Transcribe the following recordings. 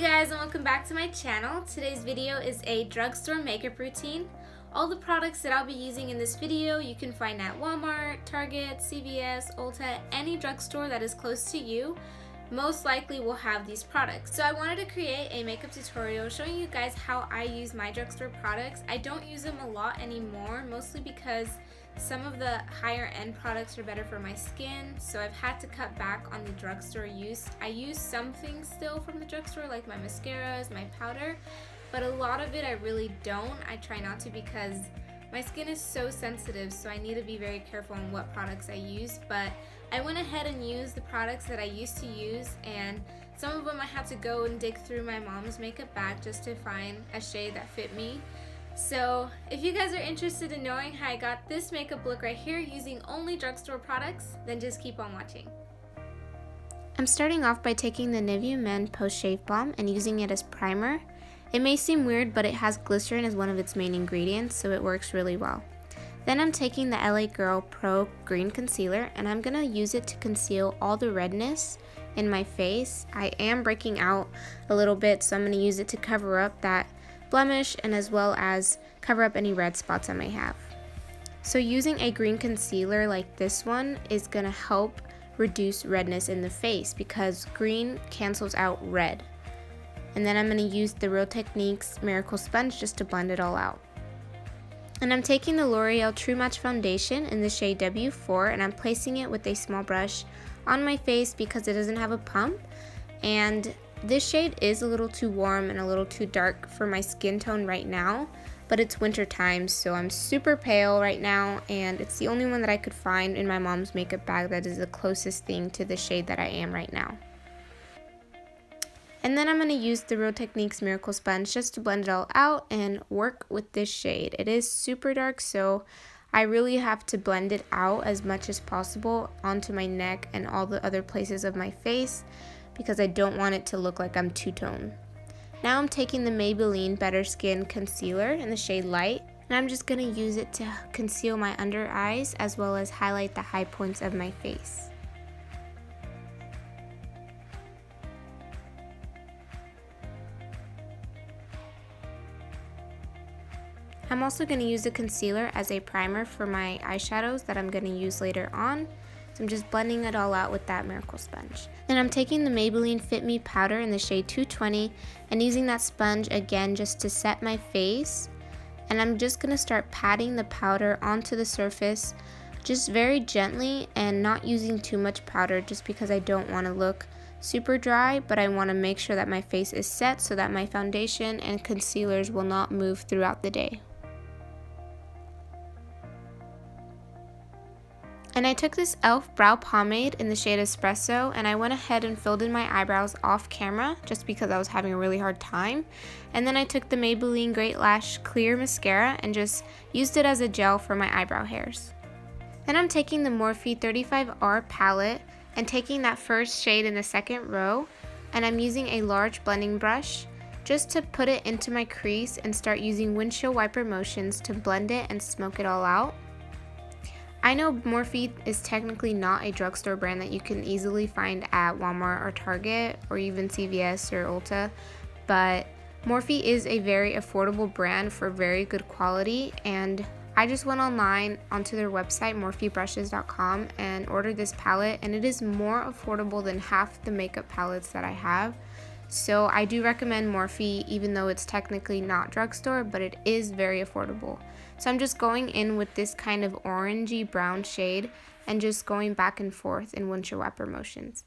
Hey guys, and welcome back to my channel. Today's video is a drugstore makeup routine. All the products that I'll be using in this video you can find at Walmart, Target, CVS, Ulta, any drugstore that is close to you. Most likely will have these products. So I wanted to create a makeup tutorial showing you guys how I use my drugstore products. I don't use them a lot anymore, mostly because some of the higher end products are better for my skin, so I've had to cut back on the drugstore use. I use some things still from the drugstore, like my mascaras, my powder, but a lot of it I really don't. I try not to because my skin is so sensitive, so I need to be very careful on what products I use. But I went ahead and used the products that I used to use, and some of them I had to go and dig through my mom's makeup bag just to find a shade that fit me. So if you guys are interested in knowing how I got this makeup look right here using only drugstore products, then just keep on watching. I'm starting off by taking the Nivea Men Post Shave Balm and using it as primer. It may seem weird, but it has glycerin as one of its main ingredients, so it works really well. Then I'm taking the LA Girl Pro Green Concealer, and I'm going to use it to conceal all the redness in my face. I am breaking out a little bit, so I'm going to use it to cover up that blemish and as well as cover up any red spots I may have. So using a green concealer like this one is going to help reduce redness in the face because green cancels out red. And then I'm going to use the Real Techniques Miracle Sponge just to blend it all out. And I'm taking the L'Oreal True Match Foundation in the shade W4, and I'm placing it with a small brush on my face because it doesn't have a pump. And this shade is a little too warm and a little too dark for my skin tone right now, but it's winter time, so I'm super pale right now, and it's the only one that I could find in my mom's makeup bag that is the closest thing to the shade that I am right now. And then I'm going to use the Real Techniques Miracle Sponge just to blend it all out and work with this shade. It is super dark, so I really have to blend it out as much as possible onto my neck and all the other places of my face, because I don't want it to look like I'm two-tone. Now I'm taking the Maybelline Better Skin Concealer in the shade Light, and I'm just going to use it to conceal my under eyes as well as highlight the high points of my face. I'm also going to use the concealer as a primer for my eyeshadows that I'm going to use later on. So I'm just blending it all out with that Miracle Sponge. Then I'm taking the Maybelline Fit Me Powder in the shade 220 and using that sponge again just to set my face. And I'm just going to start patting the powder onto the surface just very gently and not using too much powder just because I don't want to look super dry, but I want to make sure that my face is set so that my foundation and concealers will not move throughout the day. And I took this E.L.F. Brow Pomade in the shade Espresso, and I went ahead and filled in my eyebrows off camera just because I was having a really hard time. And then I took the Maybelline Great Lash Clear Mascara and just used it as a gel for my eyebrow hairs. Then I'm taking the Morphe 35R palette and taking that first shade in the second row, and I'm using a large blending brush just to put it into my crease and start using windshield wiper motions to blend it and smoke it all out. I know Morphe is technically not a drugstore brand that you can easily find at Walmart or Target or even CVS or Ulta, but Morphe is a very affordable brand for very good quality, and I just went online onto their website morphebrushes.com and ordered this palette, and it is more affordable than half the makeup palettes that I have. So I do recommend Morphe, even though it's technically not drugstore, but it is very affordable. So I'm just going in with this kind of orangey brown shade and just going back and forth in windshield wiper motions.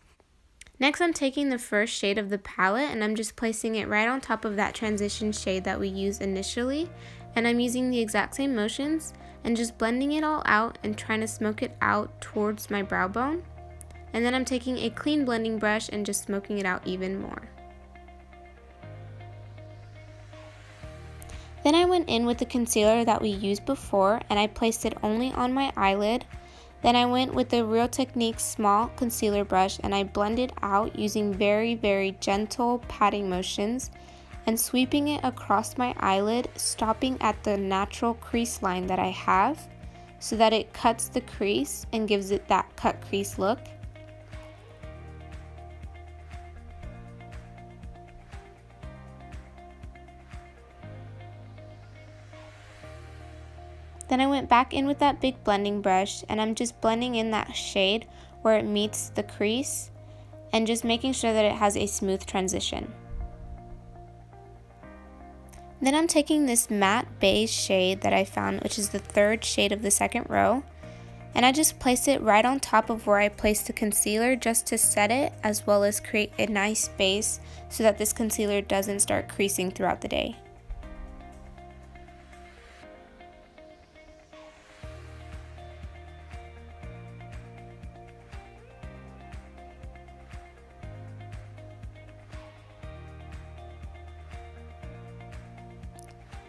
Next, I'm taking the first shade of the palette and I'm just placing it right on top of that transition shade that we used initially. And I'm using the exact same motions and just blending it all out and trying to smoke it out towards my brow bone. And then I'm taking a clean blending brush and just smoking it out even more. Then I went in with the concealer that we used before and I placed it only on my eyelid. Then I went with the Real Techniques small concealer brush and I blended out using very, very gentle patting motions and sweeping it across my eyelid, stopping at the natural crease line that I have so that it cuts the crease and gives it that cut crease look. Then I went back in with that big blending brush and I'm just blending in that shade where it meets the crease and just making sure that it has a smooth transition. Then I'm taking this matte beige shade that I found, which is the third shade of the second row, and I just place it right on top of where I placed the concealer just to set it, as well as create a nice base so that this concealer doesn't start creasing throughout the day.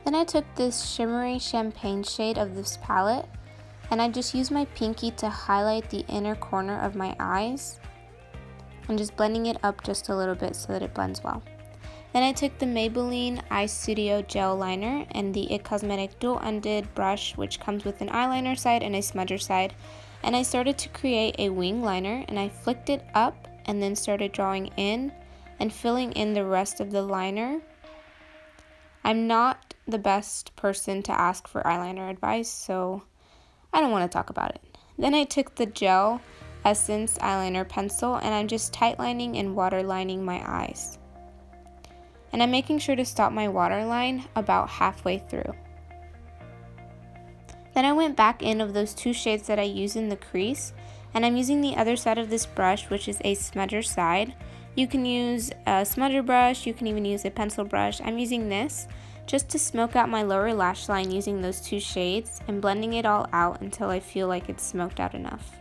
Then I took this shimmery champagne shade of this palette and I just used my pinky to highlight the inner corner of my eyes and just blending it up just a little bit so that it blends well. Then I took the Maybelline Eyestudio Gel Eyeliner and the IT Cosmetic Dual Ended brush, which comes with an eyeliner side and a smudger side, and I started to create a wing liner and I flicked it up and then started drawing in and filling in the rest of the liner. I'm not the best person to ask for eyeliner advice, so I don't want to talk about it. Then I took the Gel Essence eyeliner pencil and I'm just tightlining and waterlining my eyes. And I'm making sure to stop my waterline about halfway through. Then I went back in of those two shades that I used in the crease, and I'm using the other side of this brush, which is a smudger side. You can use a smudger brush, you can even use a pencil brush. I'm using this just to smoke out my lower lash line using those two shades and blending it all out until I feel like it's smoked out enough.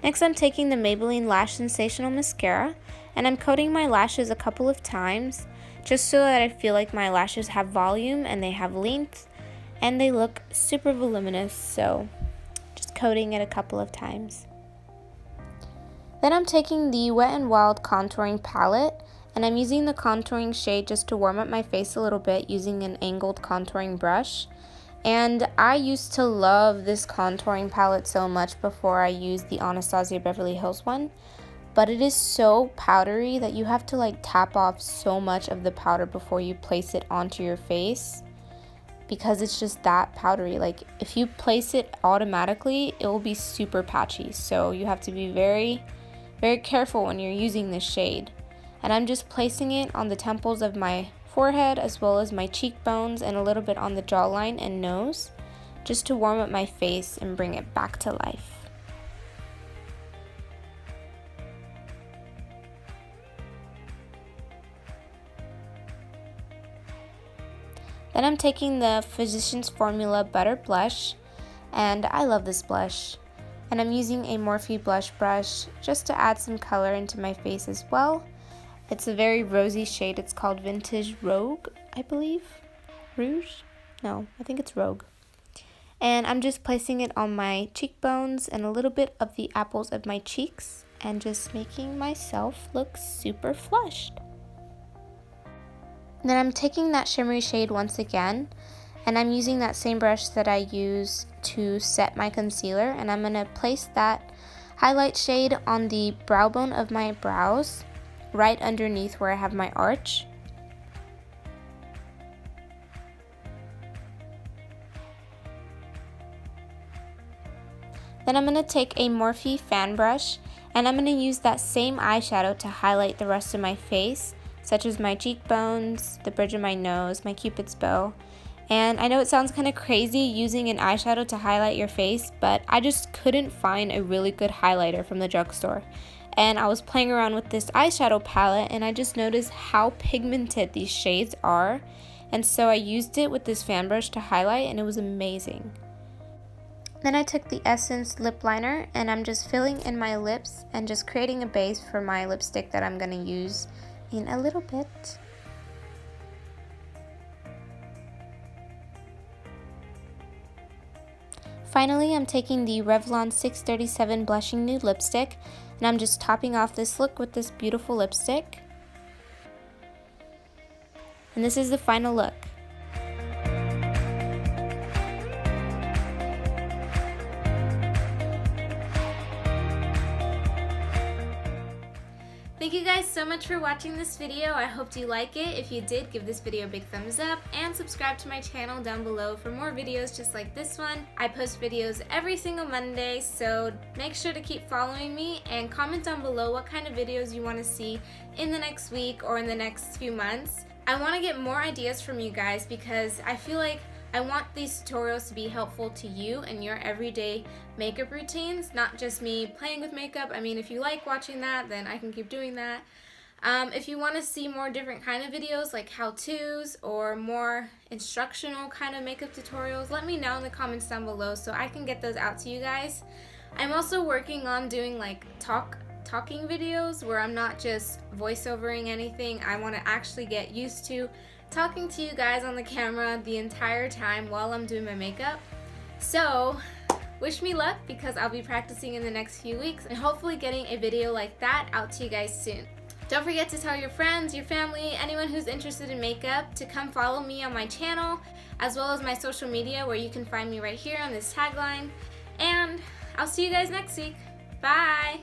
Next, I'm taking the Maybelline Lash Sensational Mascara and I'm coating my lashes a couple of times just so that I feel like my lashes have volume and they have length and they look super voluminous, so just coating it a couple of times. Then I'm taking the Wet n Wild contouring palette and I'm using the contouring shade just to warm up my face a little bit using an angled contouring brush. And I used to love this contouring palette so much before I used the Anastasia Beverly Hills one, but it is so powdery that you have to like tap off so much of the powder before you place it onto your face, because it's just that powdery. Like if you place it automatically, it will be super patchy, so you have to be very careful when you're using this shade. And I'm just placing it on the temples of my forehead as well as my cheekbones and a little bit on the jawline and nose, just to warm up my face and bring it back to life. Then I'm taking the Physicians Formula Butter Blush, and I love this blush. And I'm using a Morphe blush brush just to add some color into my face as well. It's a very rosy shade. It's called Vintage Rogue, I believe. Rouge? No, I think it's Rogue. And I'm just placing it on my cheekbones and a little bit of the apples of my cheeks and just making myself look super flushed. Then I'm taking that shimmery shade once again, and I'm using that same brush that I use to set my concealer, and I'm going to place that highlight shade on the brow bone of my brows, right underneath where I have my arch. Then I'm going to take a Morphe Fan Brush, and I'm going to use that same eyeshadow to highlight the rest of my face, such as my cheekbones, the bridge of my nose, my cupid's bow. And I know it sounds kind of crazy using an eyeshadow to highlight your face, but I just couldn't find a really good highlighter from the drugstore. And I was playing around with this eyeshadow palette and I just noticed how pigmented these shades are. And so I used it with this fan brush to highlight and it was amazing. Then I took the Essence lip liner and I'm just filling in my lips and just creating a base for my lipstick that I'm going to use in a little bit. Finally, I'm taking the Revlon 637 Blushing Nude Lipstick and I'm just topping off this look with this beautiful lipstick. And this is the final look. Thank you guys so much for watching this video. I hope you like it. If you did, give this video a big thumbs up and subscribe to my channel down below for more videos just like this one. I post videos every single Monday, so make sure to keep following me and comment down below what kind of videos you want to see in the next week or in the next few months. I want to get more ideas from you guys because I feel like I want these tutorials to be helpful to you and your everyday makeup routines, not just me playing with makeup. I mean, if you like watching that, then I can keep doing that. If you want to see more different kind of videos like how-tos or more instructional kind of makeup tutorials, let me know in the comments down below so I can get those out to you guys. I'm also working on doing like talking videos where I'm not just voiceovering anything. I want to actually get used to talking to you guys on the camera the entire time while I'm doing my makeup. So wish me luck because I'll be practicing in the next few weeks and hopefully getting a video like that out to you guys soon. Don't forget to tell your friends, your family, anyone who's interested in makeup to come follow me on my channel as well as my social media where you can find me right here on this tagline. And I'll see you guys next week. Bye!